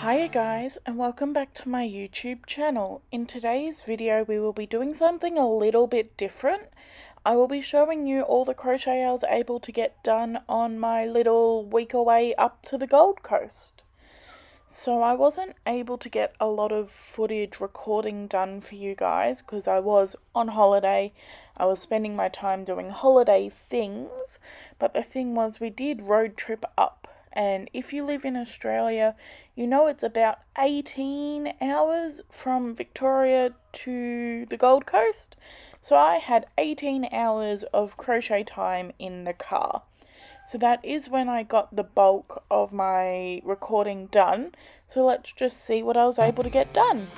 Hiya guys, and welcome back to my YouTube channel. In today's video we will be doing something a little bit different. I will be showing you all the crochet I was able to get done on my little week away up to the Gold Coast. So I wasn't able to get a lot of footage recording done for you guys because I was on holiday. I was spending my time doing holiday things, but the thing was we did road trip up. And if you live in Australia, you know it's about 18 hours from Victoria to the Gold Coast. So I had 18 hours of crochet time in the car. So that is when I got the bulk of my recording done. So let's just see what I was able to get done.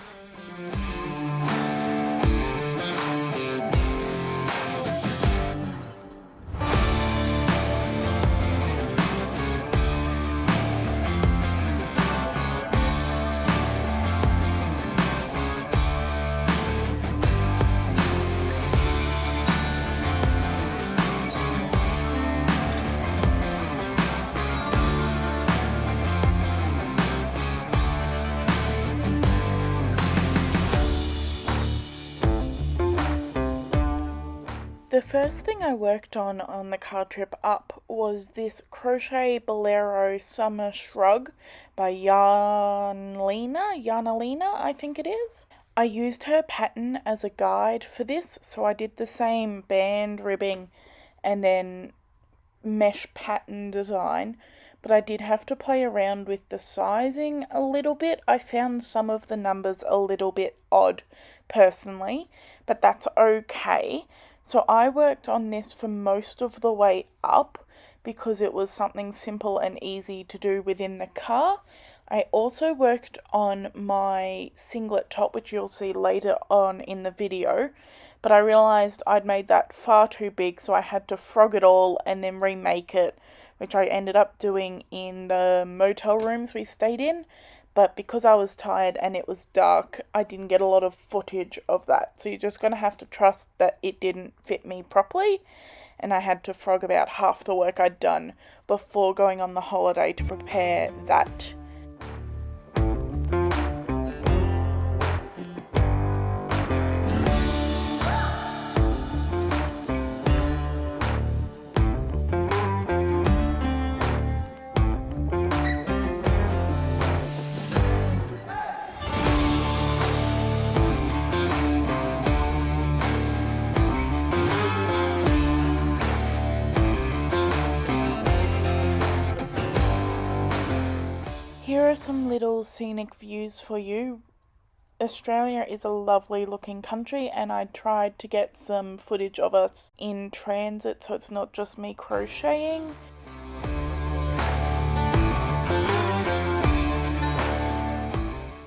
The first thing I worked on the car trip up was this Crochet Bolero Summer Shrug by Yarnalina, I think it is. I used her pattern as a guide for this, so I did the same band ribbing and then mesh pattern design, but I did have to play around with the sizing a little bit. I found some of the numbers a little bit odd personally, but that's okay. So I worked on this for most of the way up because it was something simple and easy to do within the car. I also worked on my singlet top, which you'll see later on in the video, but I realised I'd made that far too big, so I had to frog it all and then remake it, which I ended up doing in the motel rooms we stayed in. But because I was tired and it was dark, I didn't get a lot of footage of that. So you're just going to have to trust that it didn't fit me properly. And I had to frog about half the work I'd done before going on the holiday to prepare that. Here are some little scenic views for you. Australia is a lovely looking country, and I tried to get some footage of us in transit so it's not just me crocheting.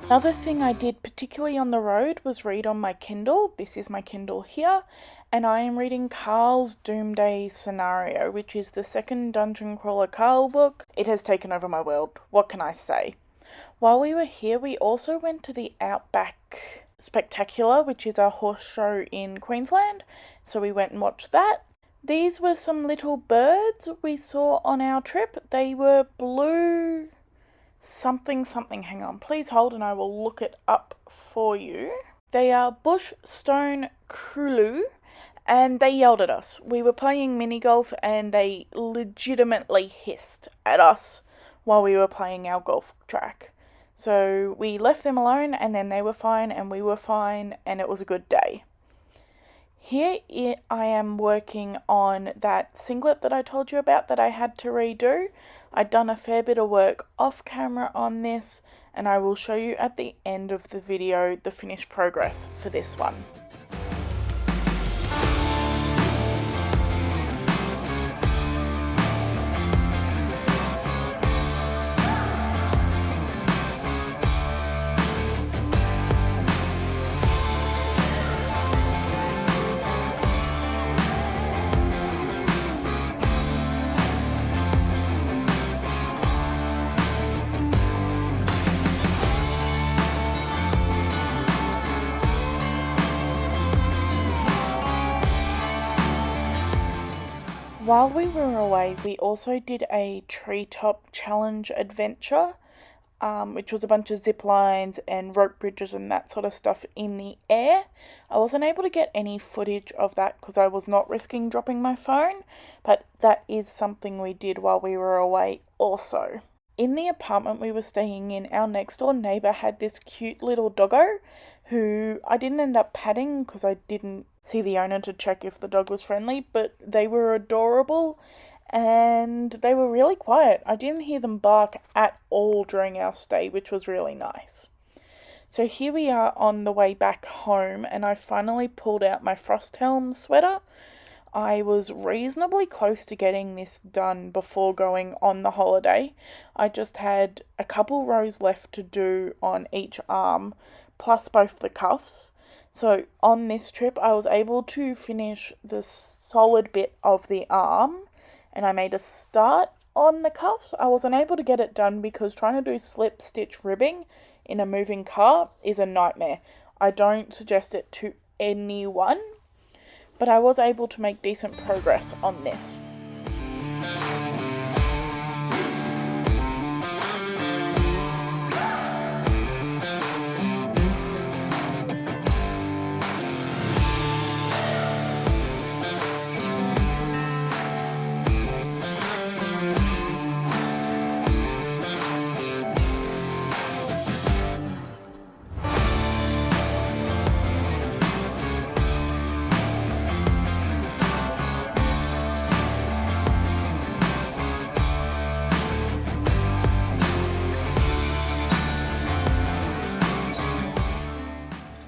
Another thing I did particularly on the road was read on my Kindle. This is my Kindle here, and I am reading Carl's Doomsday Scenario, which is the second Dungeon Crawler Carl book. It has taken over my world. What can I say? While we were here, we also went to the Outback Spectacular, which is a horse show in Queensland. So we went and watched that. These were some little birds we saw on our trip. They were blue something. Hang on, please hold and I will look it up for you. They are bush stone curlew, and they yelled at us. We were playing mini golf and they legitimately hissed at us while we were playing our golf track. So we left them alone, and then they were fine and we were fine, and it was a good day. Here I am working on that singlet that I told you about that I had to redo. I'd done a fair bit of work off camera on this, and I will show you at the end of the video the finished progress for this one. While we were away, we also did a treetop challenge adventure. which was a bunch of zip lines and rope bridges and that sort of stuff in the air. I wasn't able to get any footage of that because I was not risking dropping my phone, but that is something we did while we were away also. In the apartment we were staying in, our next door neighbour had this cute little doggo who I didn't end up patting because I didn't see the owner to check if the dog was friendly, but they were adorable and they were really quiet. I didn't hear them bark at all during our stay, which was really nice. So here we are on the way back home, and I finally pulled out my Frost Helm sweater. I was reasonably close to getting this done before going on the holiday. I just had a couple rows left to do on each arm, plus both the cuffs. So on this trip I was able to finish the solid bit of the arm, and I made a start on the cuffs. I wasn't able to get it done because trying to do slip stitch ribbing in a moving car is a nightmare. I don't suggest it to anyone, but I was able to make decent progress on this.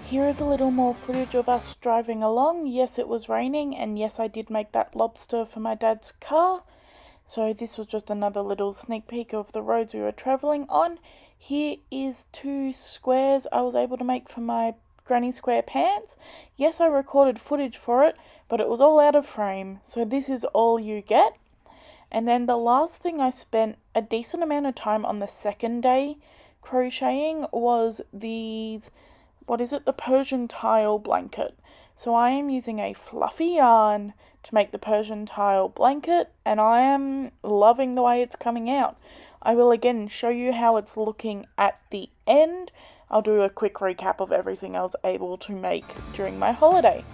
Here is a little more footage of us driving along. Yes, it was raining, and yes, I did make that lobster for my dad's car. So this was just another little sneak peek of the roads we were travelling on. Here is 2 squares I was able to make for my granny square pants. Yes, I recorded footage for it, but it was all out of frame, so this is all you get. And then the last thing I spent a decent amount of time on the second day crocheting was these, the Persian tile blanket. So I am using a fluffy yarn to make the Persian tile blanket, and I am loving the way it's coming out. I will again show you how it's looking at the end. I'll do a quick recap of everything I was able to make during my holiday.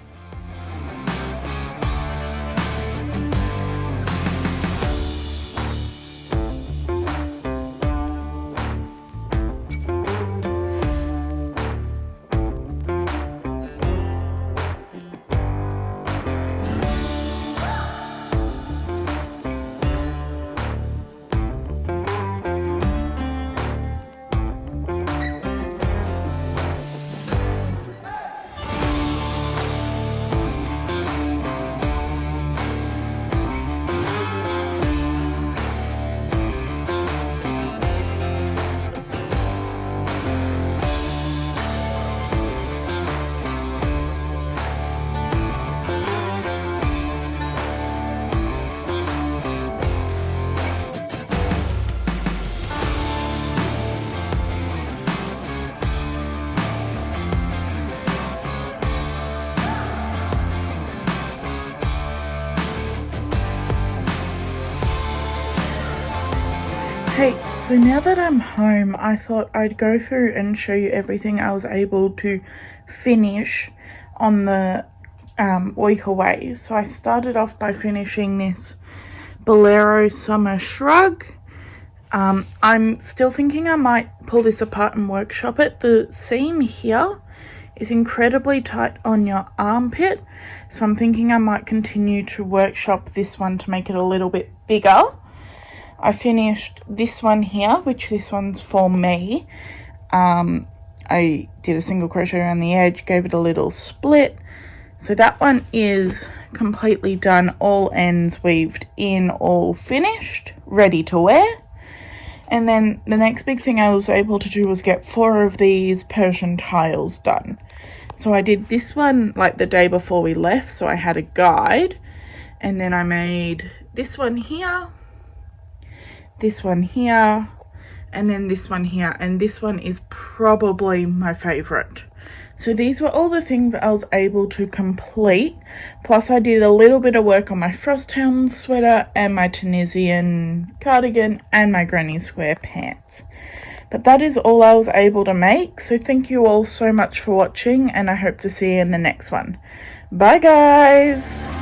Hey, so now that I'm home, I thought I'd go through and show you everything I was able to finish on the week away. So I started off by finishing this Bolero Summer Shrug. I'm still thinking I might pull this apart and workshop it. The seam here is incredibly tight on your armpit, so I'm thinking I might continue to workshop this one to make it a little bit bigger. I finished this one here, which this one's for me. I did a single crochet around the edge, gave it a little split. So that one is completely done, all ends weaved in, all finished, ready to wear. And then the next big thing I was able to do was get 4 of these Persian tiles done. So I did this one like the day before we left, so I had a guide. And then I made this one here, this one here, and then this one here, and this one is probably my favorite. So these were all the things I was able to complete, plus I did a little bit of work on my Frosthound sweater and my Tunisian cardigan and my granny square pants. But that is all I was able to make, so thank you all so much for watching, and I hope to see you in the next one. Bye guys!